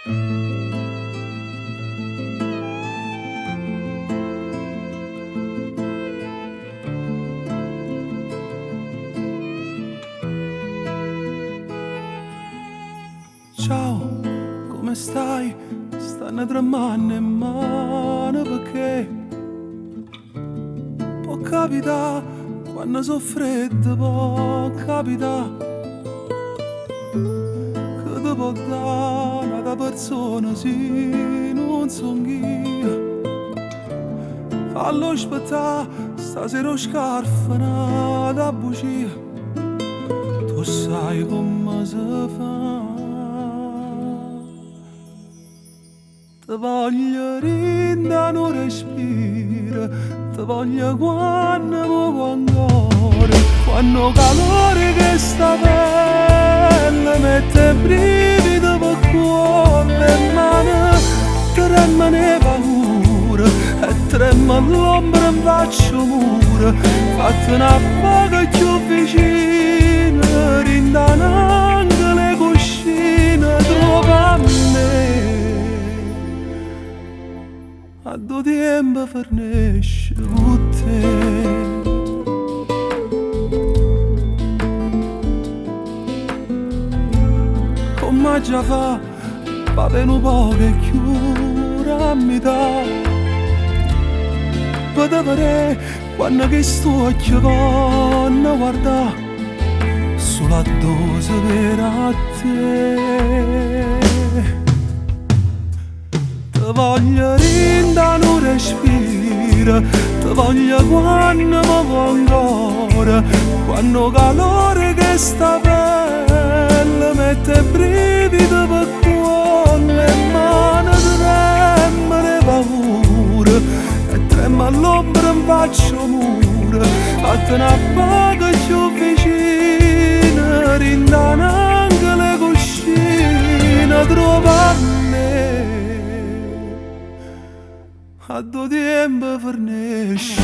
Ciao, come stai? Stanno tremando in mano perché può capitare quando so freddo, può capitare che ti può dare una persona sì, non son io. Fallo aspettare, stasera scarfana da bugia, tu sai come si fa. Ti voglio rinda non respira, ti voglio quando muovo ancora, quando calore che sta pelle mette brivido per cuore, le mani tremano e paura, e trema l'ombra in faccio mura, fatti una poca più vicina, rindano anche le cuscine, trova me. A due tempo fornisce con te. Come già fa, va bene un po' che chiura a metà. Vado vedere quando che sto a chiavonna guarda, solo a dose per a te. Ti voglio rinda non respira, ti voglio quando muovo ancora, quando calore che sta pelle mette brivido per cuore, le mani tremano e paura, e trema l'ombra in faccio mura, fatti una poca più vicina, rindano anche le cuscine, trova me. A due tempo fornisce